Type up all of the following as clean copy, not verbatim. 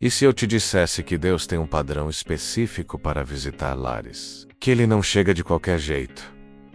E se eu te dissesse que Deus tem um padrão específico para visitar lares? Que ele não chega de qualquer jeito,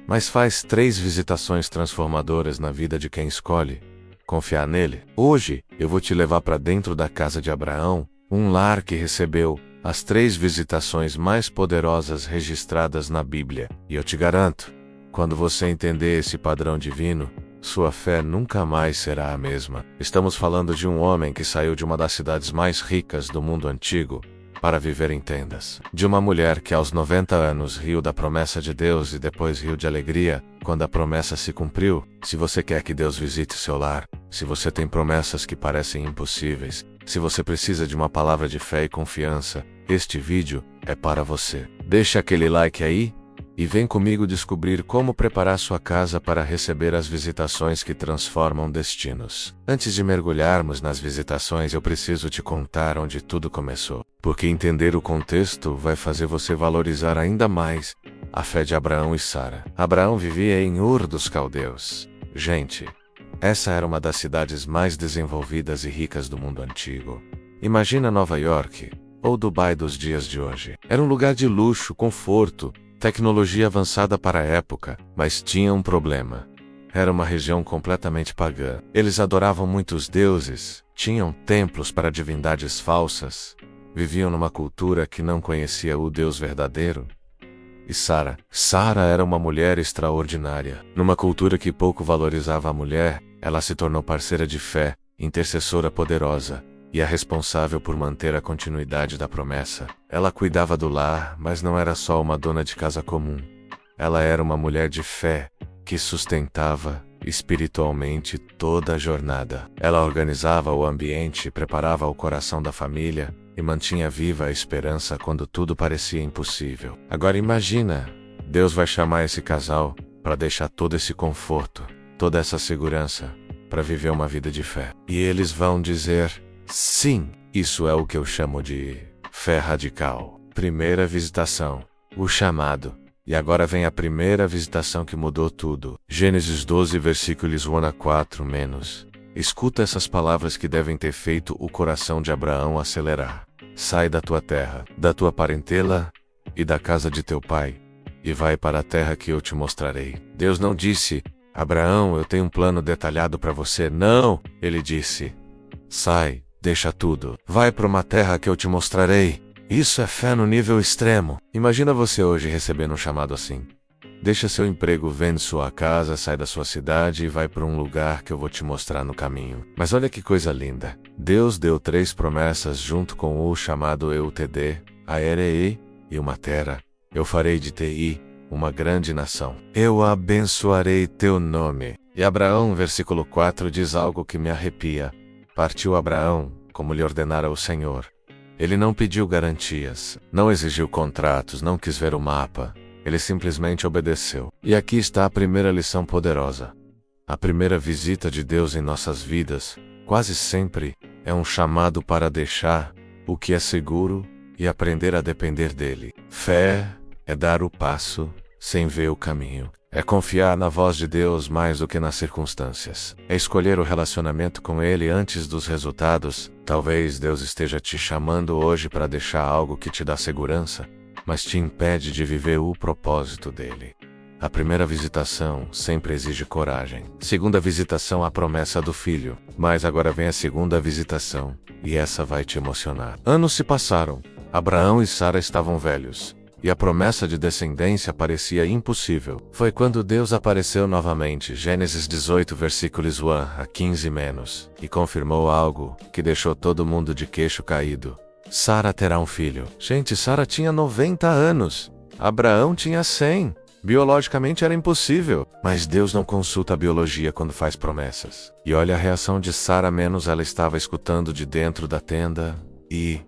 mas faz 3 visitações transformadoras na vida de quem escolhe confiar nele? Hoje, eu vou te levar para dentro da casa de Abraão, um lar que recebeu as 3 visitações mais poderosas registradas na Bíblia. E eu te garanto, quando você entender esse padrão divino, sua fé nunca mais será a mesma. Estamos falando de um homem que saiu de uma das cidades mais ricas do mundo antigo para viver em tendas. De uma mulher que aos 90 anos riu da promessa de Deus e depois riu de alegria quando a promessa se cumpriu. Se você quer que Deus visite seu lar, se você tem promessas que parecem impossíveis, se você precisa de uma palavra de fé e confiança, este vídeo é para você. Deixa aquele like aí e vem comigo descobrir como preparar sua casa para receber as visitações que transformam destinos. Antes de mergulharmos nas visitações, eu preciso te contar onde tudo começou, porque entender o contexto vai fazer você valorizar ainda mais a fé de Abraão e Sara. Abraão vivia em Ur dos Caldeus. Gente, essa era uma das cidades mais desenvolvidas e ricas do mundo antigo. Imagina Nova York ou Dubai dos dias de hoje. Era um lugar de luxo, conforto, tecnologia avançada para a época, mas tinha um problema. Era uma região completamente pagã. Eles adoravam muitos deuses, tinham templos para divindades falsas, viviam numa cultura que não conhecia o Deus verdadeiro. E Sara era uma mulher extraordinária. Numa cultura que pouco valorizava a mulher, ela se tornou parceira de fé, intercessora poderosa, e a responsável por manter a continuidade da promessa. Ela cuidava do lar, mas não era só uma dona de casa comum. Ela era uma mulher de fé, que sustentava espiritualmente toda a jornada. Ela organizava o ambiente, preparava o coração da família e mantinha viva a esperança quando tudo parecia impossível. Agora imagina, Deus vai chamar esse casal para deixar todo esse conforto, toda essa segurança, para viver uma vida de fé. E eles vão dizer: sim, isso é o que eu chamo de fé radical. Primeira visitação, o chamado. E agora vem a primeira visitação que mudou tudo. Gênesis 12, versículos 1 a 4 menos. Escuta essas palavras que devem ter feito o coração de Abraão acelerar. Sai da tua terra, da tua parentela e da casa de teu pai, e vai para a terra que eu te mostrarei. Deus não disse: Abraão, eu tenho um plano detalhado para você. Não, ele disse: sai. Deixa tudo. Vai para uma terra que eu te mostrarei. Isso é fé no nível extremo. Imagina você hoje recebendo um chamado assim. Deixa seu emprego, vende sua casa, sai da sua cidade e vai para um lugar que eu vou te mostrar no caminho. Mas olha que coisa linda. Deus deu 3 promessas junto com o chamado Eu te dê, a Erei e uma terra. Eu farei de ti uma grande nação. Eu abençoarei teu nome. E Abraão, versículo 4, diz algo que me arrepia. Partiu Abraão, como lhe ordenara o Senhor. Ele não pediu garantias, não exigiu contratos, não quis ver o mapa. Ele simplesmente obedeceu. E aqui está a primeira lição poderosa. A primeira visita de Deus em nossas vidas, quase sempre, é um chamado para deixar o que é seguro e aprender a depender dele. Fé é dar o passo sem ver o caminho. É confiar na voz de Deus mais do que nas circunstâncias. É escolher o relacionamento com Ele antes dos resultados. Talvez Deus esteja te chamando hoje para deixar algo que te dá segurança, mas te impede de viver o propósito dele. A primeira visitação sempre exige coragem. Segunda visitação, a promessa do filho. Mas agora vem a segunda visitação, e essa vai te emocionar. Anos se passaram. Abraão e Sara estavam velhos. E a promessa de descendência parecia impossível. Foi quando Deus apareceu novamente, Gênesis 18, versículos 1 a 15 menos, e confirmou algo que deixou todo mundo de queixo caído. Sara terá um filho. Gente, Sara tinha 90 anos. Abraão tinha 100. Biologicamente era impossível. Mas Deus não consulta a biologia quando faz promessas. E olha a reação de Sara, menos ela estava escutando de dentro da tenda e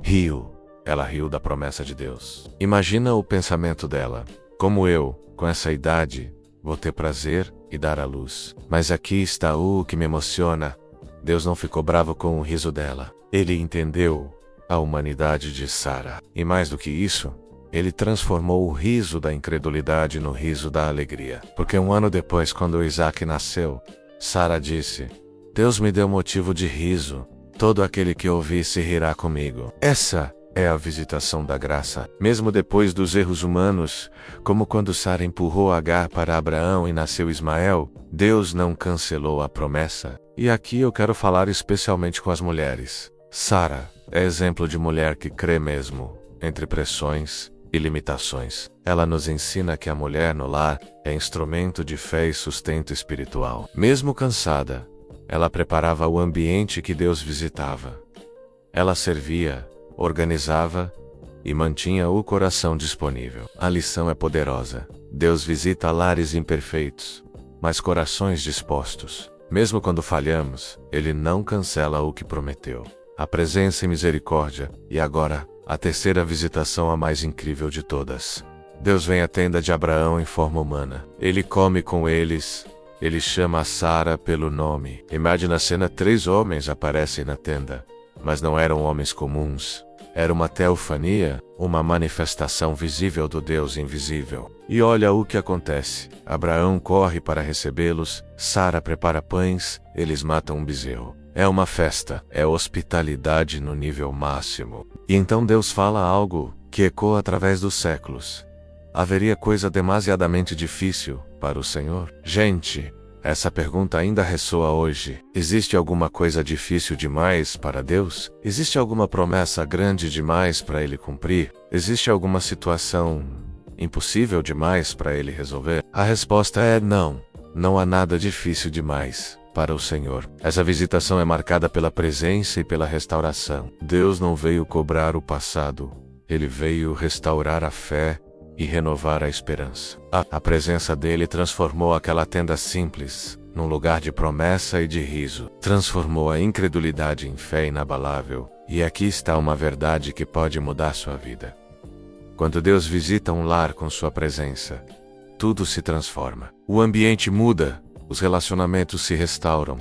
riu. Ela riu da promessa de Deus. Imagina o pensamento dela. Como eu, com essa idade, vou ter prazer e dar à luz. Mas aqui está o que me emociona. Deus não ficou bravo com o riso dela. Ele entendeu a humanidade de Sara. E mais do que isso, ele transformou o riso da incredulidade no riso da alegria. Porque um ano depois, quando Isaac nasceu, Sara disse: Deus me deu motivo de riso. Todo aquele que ouvir se rirá comigo. Essa é a visitação da graça. Mesmo depois dos erros humanos, como quando Sara empurrou Agar para Abraão e nasceu Ismael, Deus não cancelou a promessa. E aqui eu quero falar especialmente com as mulheres. Sara é exemplo de mulher que crê mesmo, entre pressões e limitações. Ela nos ensina que a mulher no lar é instrumento de fé e sustento espiritual. Mesmo cansada, ela preparava o ambiente que Deus visitava. Ela servia, organizava e mantinha o coração disponível. A lição é poderosa. Deus visita lares imperfeitos, mas corações dispostos. Mesmo quando falhamos, Ele não cancela o que prometeu. A presença e misericórdia, e agora, a terceira visitação, a mais incrível de todas. Deus vem à tenda de Abraão em forma humana. Ele come com eles. Ele chama a Sara pelo nome. Imagina a cena: 3 homens aparecem na tenda, mas não eram homens comuns. Era uma teofania, uma manifestação visível do Deus invisível. E olha o que acontece. Abraão corre para recebê-los, Sara prepara pães, eles matam um bezerro. É uma festa, é hospitalidade no nível máximo. E então Deus fala algo que ecoa através dos séculos. Haveria coisa demasiadamente difícil para o Senhor? Gente, essa pergunta ainda ressoa hoje. Existe alguma coisa difícil demais para Deus? Existe alguma promessa grande demais para Ele cumprir? Existe alguma situação impossível demais para Ele resolver? A resposta é não. Não há nada difícil demais para o Senhor. Essa visitação é marcada pela presença e pela restauração. Deus não veio cobrar o passado. Ele veio restaurar a fé e renovar a esperança. A presença dele transformou aquela tenda simples num lugar de promessa e de riso. Transformou a incredulidade em fé inabalável. E aqui está uma verdade que pode mudar sua vida. Quando Deus visita um lar com sua presença, tudo se transforma. O ambiente muda, os relacionamentos se restauram.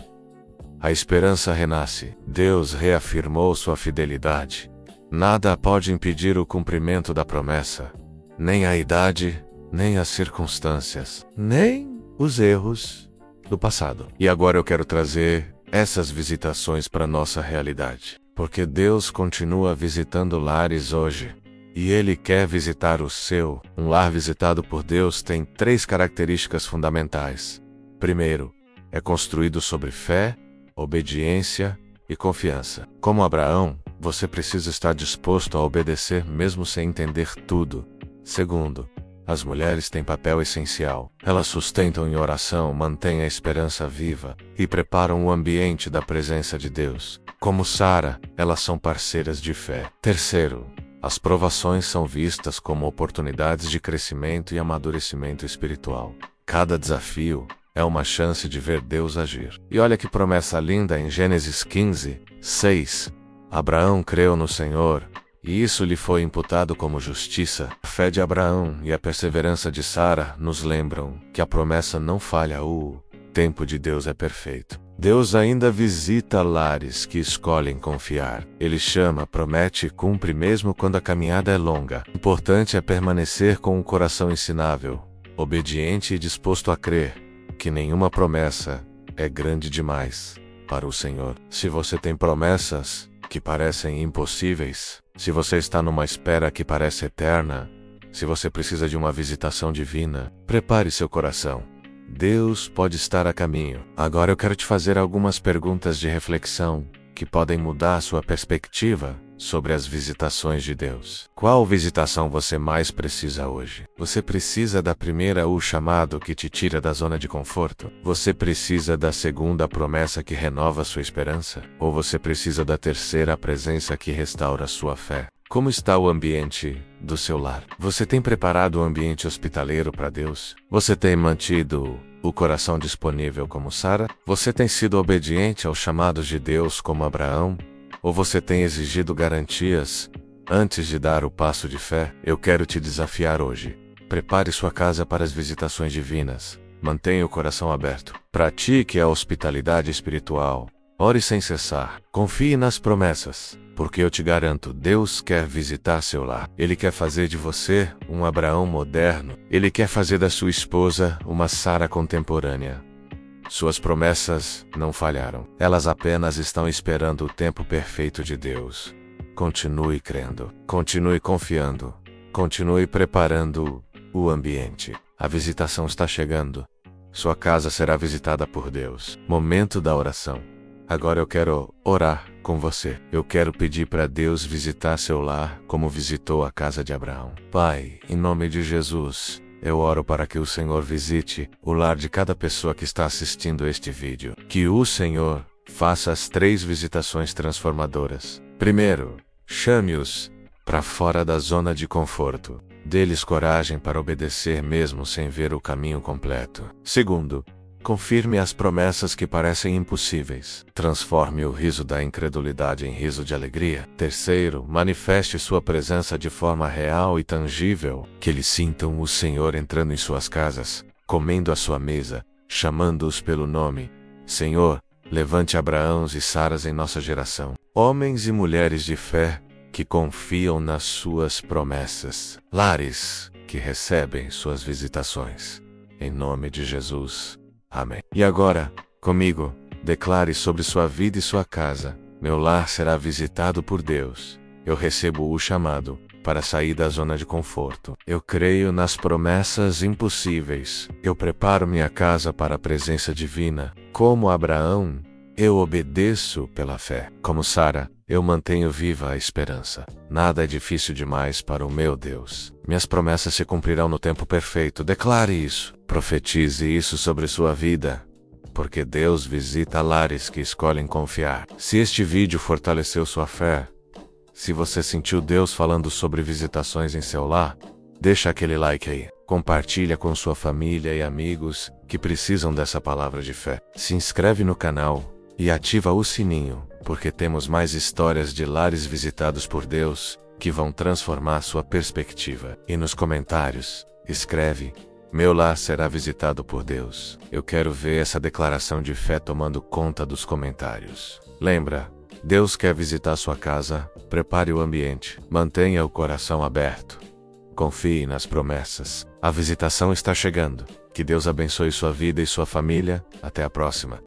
A esperança renasce. Deus reafirmou sua fidelidade. Nada pode impedir o cumprimento da promessa. Nem a idade, nem as circunstâncias, nem os erros do passado. E agora eu quero trazer essas visitações para nossa realidade. Porque Deus continua visitando lares hoje. E Ele quer visitar o seu. Um lar visitado por Deus tem 3 características fundamentais. Primeiro, é construído sobre fé, obediência e confiança. Como Abraão, você precisa estar disposto a obedecer mesmo sem entender tudo. Segundo, as mulheres têm papel essencial. Elas sustentam em oração, mantêm a esperança viva e preparam o ambiente da presença de Deus. Como Sara, elas são parceiras de fé. Terceiro, as provações são vistas como oportunidades de crescimento e amadurecimento espiritual. Cada desafio é uma chance de ver Deus agir. E olha que promessa linda em Gênesis 15, 6. Abraão creu no Senhor, e isso lhe foi imputado como justiça. A fé de Abraão e a perseverança de Sara nos lembram que a promessa não falha. O tempo de Deus é perfeito. Deus ainda visita lares que escolhem confiar. Ele chama, promete e cumpre mesmo quando a caminhada é longa. O importante é permanecer com um coração ensinável, obediente e disposto a crer que nenhuma promessa é grande demais para o Senhor. Se você tem promessas que parecem impossíveis, se você está numa espera que parece eterna, se você precisa de uma visitação divina, prepare seu coração. Deus pode estar a caminho. Agora eu quero te fazer algumas perguntas de reflexão que podem mudar sua perspectiva sobre as visitações de Deus. Qual visitação você mais precisa hoje? Você precisa da primeira, o chamado que te tira da zona de conforto? Você precisa da segunda, a promessa que renova sua esperança? Ou você precisa da terceira, a presença que restaura sua fé? Como está o ambiente do seu lar? Você tem preparado o ambiente hospitaleiro para Deus? Você tem mantido o coração disponível como Sara? Você tem sido obediente aos chamados de Deus como Abraão? Ou você tem exigido garantias antes de dar o passo de fé? Eu quero te desafiar hoje. Prepare sua casa para as visitações divinas. Mantenha o coração aberto. Pratique a hospitalidade espiritual. Ore sem cessar. Confie nas promessas. Porque eu te garanto, Deus quer visitar seu lar. Ele quer fazer de você um Abraão moderno. Ele quer fazer da sua esposa uma Sara contemporânea. Suas promessas não falharam. Elas apenas estão esperando o tempo perfeito de Deus. Continue crendo. Continue confiando. Continue preparando o ambiente. A visitação está chegando. Sua casa será visitada por Deus. Momento da oração. Agora eu quero orar com você. Eu quero pedir para Deus visitar seu lar como visitou a casa de Abraão. Pai, em nome de Jesus, eu oro para que o Senhor visite o lar de cada pessoa que está assistindo este vídeo. Que o Senhor faça as 3 visitações transformadoras. Primeiro, chame-os para fora da zona de conforto. Dê-lhes coragem para obedecer mesmo sem ver o caminho completo. Segundo, confirme as promessas que parecem impossíveis. Transforme o riso da incredulidade em riso de alegria. Terceiro, manifeste sua presença de forma real e tangível. Que eles sintam o Senhor entrando em suas casas, comendo à sua mesa, chamando-os pelo nome. Senhor, levante Abraãos e Saras em nossa geração. Homens e mulheres de fé que confiam nas suas promessas. Lares que recebem suas visitações. Em nome de Jesus. Amém. E agora, comigo, declare sobre sua vida e sua casa: meu lar será visitado por Deus. Eu recebo o chamado para sair da zona de conforto. Eu creio nas promessas impossíveis. Eu preparo minha casa para a presença divina. Como Abraão, eu obedeço pela fé. Como Sara, eu mantenho viva a esperança. Nada é difícil demais para o meu Deus. Minhas promessas se cumprirão no tempo perfeito. Declare isso. Profetize isso sobre sua vida. Porque Deus visita lares que escolhem confiar. Se este vídeo fortaleceu sua fé, se você sentiu Deus falando sobre visitações em seu lar, deixa aquele like aí. Compartilha com sua família e amigos que precisam dessa palavra de fé. Se inscreve no canal e ativa o sininho, porque temos mais histórias de lares visitados por Deus que vão transformar sua perspectiva. E nos comentários, escreve: meu lar será visitado por Deus. Eu quero ver essa declaração de fé tomando conta dos comentários. Lembra, Deus quer visitar sua casa. Prepare o ambiente. Mantenha o coração aberto. Confie nas promessas. A visitação está chegando. Que Deus abençoe sua vida e sua família. Até a próxima.